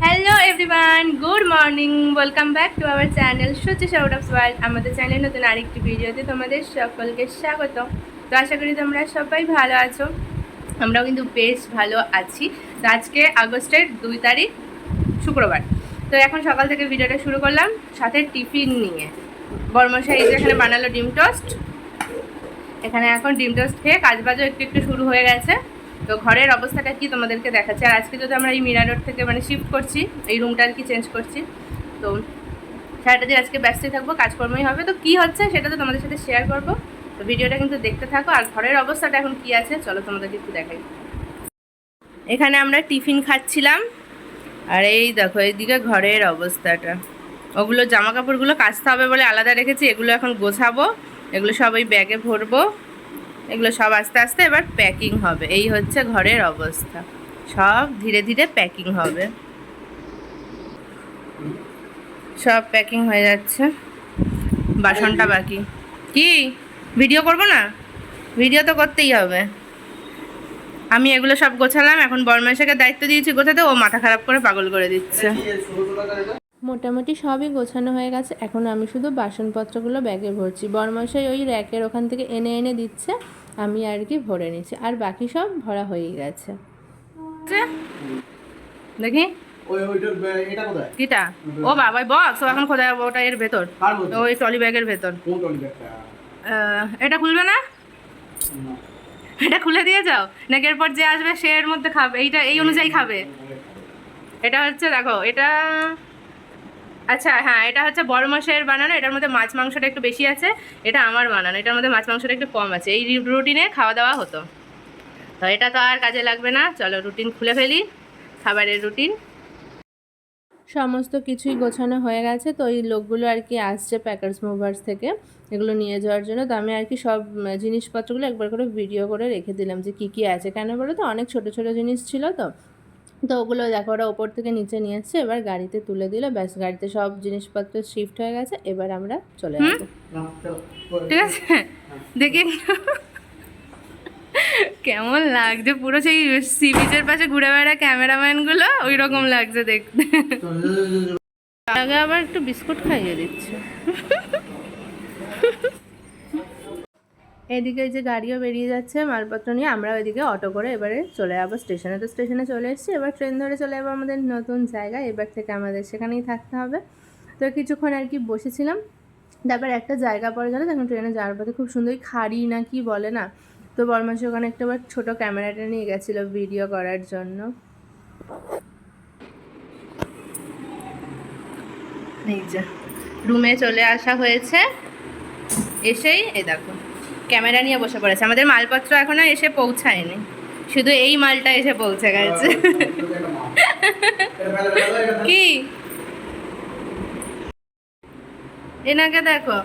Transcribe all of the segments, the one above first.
Hello everyone, good morning. Welcome back to our channel Suchi out of world. আমাদের চ্যানেলে নতুন আরেকটি ভিডিওতে তোমাদের সকলকে স্বাগত। তো আশা করি তোমরা সবাই ভালো আছো, আমরাও কিন্তু বেশ ভালো আছি। তো আজকে আগস্টের 2 তারিখ, শুক্রবার। তো এখন সকাল থেকে ভিডিওটা শুরু করলাম সাথে টিফিন নিয়ে। বর্মশাই যেখানে বানালো ডিম টোস্ট, এখানে এখন ডিম টোস্ট খেয়ে কাজবাজও একটু একটু শুরু হয়ে গেছে। তো ঘরের অবস্থাটা কি তোমাদেরকে দেখাচ্ছি। আর আজকে যদি আমরা এই মিরা রোড থেকে শিফট করছি, এই রুমটা আর কি চেঞ্জ করছি, তো সারাটা দিন আজকে ব্যস্তই থাকবো, কাজকর্মই হবে। তো কী হচ্ছে সেটা তো তোমাদের সাথে শেয়ার করবো। তো ভিডিওটা কিন্তু দেখতে থাকো। আর ঘরের অবস্থাটা এখন কি আছে চলো তোমাদেরকে একটু দেখাই। এখানে আমরা টিফিন খাচ্ছিলাম, আর এই দেখো এইদিকে ঘরের অবস্থাটা। ওগুলো জামা কাপড়গুলো কাচতে হবে বলে আলাদা রেখেছি, এগুলো এখন গোছাবো, এগুলো সব ওই ব্যাগে ভরবো। এগুলো সব আস্তে আস্তে এবার প্যাকিং হবে। এই হচ্ছে ঘরের অবস্থা, সব ধীরে ধীরে প্যাকিং হবে। সব প্যাকিং হয়ে যাচ্ছে, বাসনটা বাকি। কি ভিডিও করব না? ভিডিও তো করতেই হবে। আমি এগুলো সব গোছালাম, এখন বরমাসাকে দায়িত্ব দিয়েছি গোছাতে, ও মাথা খারাপ করে পাগল করে দিচ্ছে। মোটামুটি সবই গোছানো হয়ে গেছে, এখন আমি শুধু বাসনপত্রগুলো ব্যাগে ভরছি। বরমশাই ওই র্যাকের ওখান থেকে এনে এনে দিচ্ছে, আমি আর কি ভরে নিচ্ছি। আর বাকি সব ভরা হয়েই গেছে। দেখি কিটা, ও বাবা বক্স এখন কোথায়? ওটা এর ভেতর, ওই ট্রলি ব্যাগের ভেতর। এটা খুলবে না? এটা খুলে দিয়ে যাও, নাকি এরপর যে আসবে সে এর মধ্যে খাবে? এইটা এই অনুযায়ী খাবে। এটা হচ্ছে দেখো, এটা আচ্ছা হ্যাঁ, এটা হচ্ছে বড় মাসের বানানো, এটার মধ্যে মাছ মাংসটা একটু বেশি আছে। এটা আমার বানানো, এটার মধ্যে মাছ মাংসটা একটু কম আছে। এই রুটিনে খাওয়া দাওয়া হতো, তো এটা তো আর কাজে লাগবে না। চলো রুটিন খুলে ফেলি, খাবারের রুটিন। সমস্ত কিছুই গোছানো হয়ে গেছে। তো এই লোকগুলো আর কি আসছে প্যাকার্স মুভার্স থেকে এগুলো নিয়ে যাওয়ার জন্য। তো আমি আর কি সব জিনিসপত্রগুলো একবার করে ভিডিও করে রেখে দিলাম যে কী কী আছে। কেন বলো তো, অনেক ছোটো ছোটো জিনিস ছিল, তো তো ওগুলো দেখো ওরা ওপর থেকে নিচে নিয়ে এসছে, এবার গাড়িতে তুলে দিল, ব্যাস গাড়িতে সব জিনিসপত্র শিফট হয়ে গেছে। এবার আমরা চলে যাবো, ঠিক আছে? দেখি কেমন লাগছে, পুরো সেই সি বিচের পাশে ঘুরে বেড়া ক্যামেরাম্যানগুলো ওই রকম লাগছে দেখতে। আগে আবার একটু বিস্কুট খাইয়ে দিচ্ছে। এদিকে যে গাড়িও বেরিয়ে যাচ্ছে মালপত্র নিয়ে, আমরা ওইদিকে অটো করে এবারে চলে যাবো স্টেশনে। তো স্টেশনে চলে এসেছি, এবার ট্রেন ধরে চলে যাবো আমাদের নতুন জায়গায়। এবার থেকে আমাদের সেখানেই থাকতে হবে। তো কিছুক্ষণ আর কি বসেছিলাম, তারপর একটা জায়গা পড়ে গেলো, তখন ট্রেনে যাওয়ার পথে খুব সুন্দর খাড়ি না কি বলে না, তো বরমাসি ওখানে একটা আবার ছোটো ক্যামেরাটা নিয়ে গেছিলো ভিডিও করার জন্য। এই যে রুমে চলে আসা হয়েছে, এসেই এই দেখো ক্যামেরা নিয়ে বসে পড়েছে। আমাদের মালপত্র এখনো এসে পৌঁছায়নি, শুধু এই মালটা এসে পৌঁছে গেছে। কি এনাকে দেখো,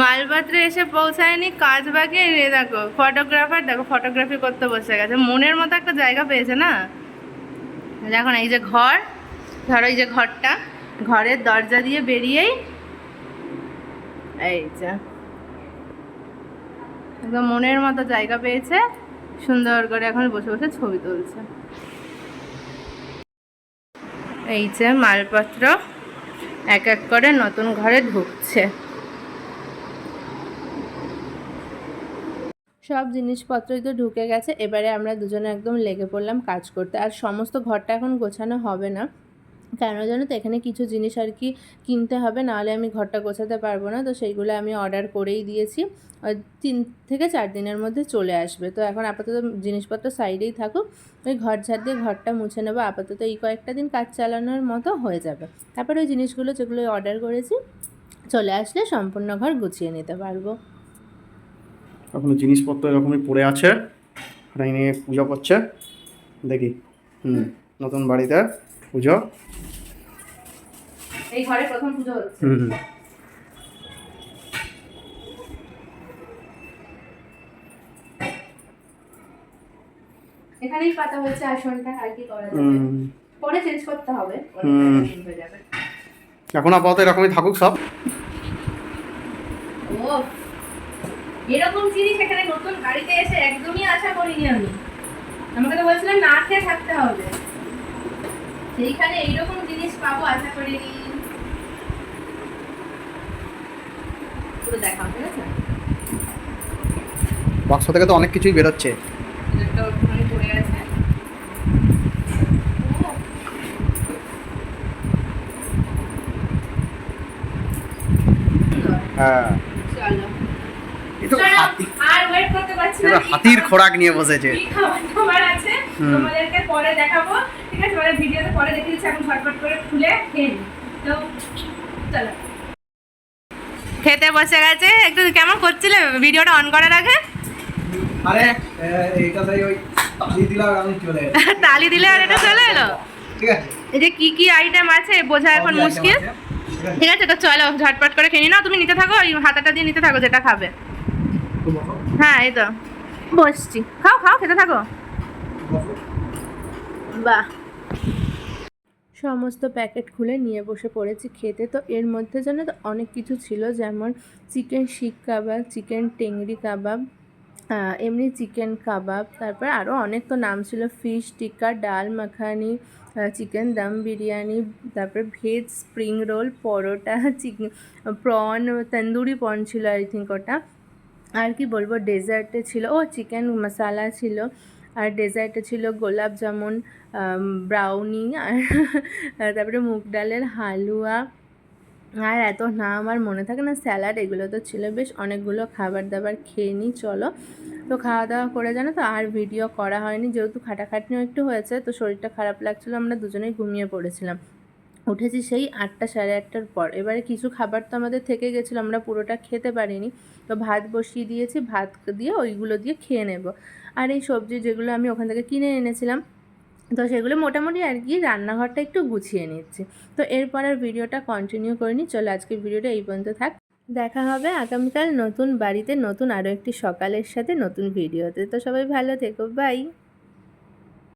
মালপত্র এসে পৌঁছায়নি, কাজ বাকি। দেখো ফটোগ্রাফার, দেখো ফটোগ্রাফি করতে বসে গেছে। মনের মতো একটা জায়গা পেয়েছে না। দেখো না, এই যে ঘর, ধরো এই যে ঘরটা, ঘরের দরজা দিয়ে বেরিয়েই এই যে একদম মনের মতো জায়গা পেয়েছে, সুন্দর করে এখন বসে বসে ছবি তুলছে। এই যে মালপত্র এক এক করে নতুন ঘরে ঢুকছে। সব জিনিসপত্রই তো ঢুকে গেছে, এবারে আমরা দুজনে একদম লেগে পড়লাম কাজ করতে। আর সমস্ত ঘরটা এখন গোছানো হবে না, কেন জানো তো, এখানে কিছু জিনিস আর কি কিনতে হবে, নাহলে আমি ঘরটা গোছাতে পারবো না। তো সেইগুলো আমি অর্ডার করেই দিয়েছি, 3 থেকে 4 দিনের মধ্যে চলে আসবে। তো এখন আপাতত জিনিসপত্র সাইডেই থাকুক, ওই ঘর ঝাড় দিয়ে ঘরটা মুছে নেবো আপাতত। এই কয়েকটা দিন কাজ চালানোর মতো হয়ে যাবে, তারপর ওই জিনিসগুলো যেগুলো অর্ডার করেছি চলে আসলে সম্পূর্ণ ঘর গুছিয়ে নিতে পারবো। এখনো জিনিসপত্র এরকমই পড়ে আছে, ওটাই নিয়ে পুজো করছে দেখি। নতুন বাড়িতে পুজো, এই ঘরে প্রথম পুজো হচ্ছে। এখানেই পাতা হয়েছে আসনটা, আর কি করা যাবে, পরে চেঞ্জ করতে হবে, হয়ে যাবে। এখন আপাতত এরকমই থাকুক সব। ও এরকম জিনিস এখানে নতুন গাড়িতে এসে একদমই আশা করিনি আমি। আমাকে তো বলছিলাম না খেয়ে থাকতে হবে। সেইখানে এইরকম জিনিস পাবো আশা করিনি। পুরো দেখাও, ঠিক আছে? বাক্স থেকে তো অনেক কিছুই বেরোচ্ছে। একটা ওখানে পড়ে আছে। হ্যাঁ, চলো এই তো চলো, হাতি, আর ওয়েট করতে পারছি না। এবার কি হাতির খাবার- খোরাক নিয়ে বসেছে। কি খাবার আছে হুম। তোমাদেরকে পরে দেখাবো, ঠিক আছে? মানে ভিডিওতে পরে দেখে দিচ্ছি, এখন ঝটপট করে খুলে খেয়ে নিই। তো চলো, খেতে বসে গেছে। একটু কেমন করছিলে ভিডিওটা অন করে রাখে? আরে এইটাতেই ওই তালি দিলাম, আমি চলে এলাম। তালি দিলে আর এটা চলে এলো। ঠিক আছে, এই যে কি কি আইটেম আছে বোঝা এখন সবই মুশকিল। item আছে, ঠিক আছে? ঠিক আছে, তো চলো ঝটপট করে খেয়ে নাও। তুমি নিতে থাকো, ওই হাতাটা দিয়ে নিতে থাকো যেটা খাবে। তো বসো, হ্যাঁ, এই তো বসছি। খাও খাও, খেতে থাকো। বসো। বাহ, সমস্ত প্যাকেট খুলে নিয়ে বসে পড়েছি খেতে। তো এর মধ্যে যেন তো অনেক কিছু ছিল, যেমন চিকেন শিক কাবাব, চিকেন টেংরি কাবাব, এমনি চিকেন কাবাব, তারপর আরও অনেক তো নাম ছিল, ফিশ টিক্কা, ডাল মাখানি, চিকেন দম বিরিয়ানি, তারপর ভেজ স্প্রিং রোল, পরোটা, চিকেন প্রন, তন্দুরি প্রন ছিল আই থিঙ্ক ওটা। আর কি বলবো, ডেজার্টে ছিল চিকেন মশালা ছিল, আর ডেজার্টে ছিল গোলাপ জামুন, ব্রাউনি, আর তারপরে মুগ ডালের হালুয়া, আর এত নাম আর মনে থাকে না, স্যালাড, এগুলো তো ছিল। বেশ অনেকগুলো খাবার দাবার খেয়ে নিই চলো। তো খাওয়া দাওয়া করে জানো তো আর ভিডিও করা হয়নি, যেহেতু খাটাখাটনিও একটু হয়েছে, তো শরীরটা খারাপ লাগছিলো, আমরা দুজনেই ঘুমিয়ে পড়েছিলাম। উঠেছি সেই 8টা সাড়ে 8টার পর। এবারে কিছু খাবার তো আমাদের থেকে গেছিলো, আমরা পুরোটা খেতে পারিনি। তো ভাত বসিয়ে দিয়েছি, ভাত দিয়ে ওইগুলো দিয়ে খেয়ে নেব। আর এই সবজি যেগুলো আমি ওখান থেকে কিনে এনেছিলাম, তো সেগুলো মোটামুটি আর কি রান্নাঘরটা একটু গুছিয়ে নিচ্ছি। তো এরপর আর ভিডিওটা কন্টিনিউ করিনি। চলো আজকের ভিডিওটা এই পর্যন্ত থাক। দেখা হবে আগামীকাল নতুন বাড়িতে, নতুন আরও একটি সকালের সাথে, নতুন ভিডিওতে। তো সবাই ভালো থেকো, বাই।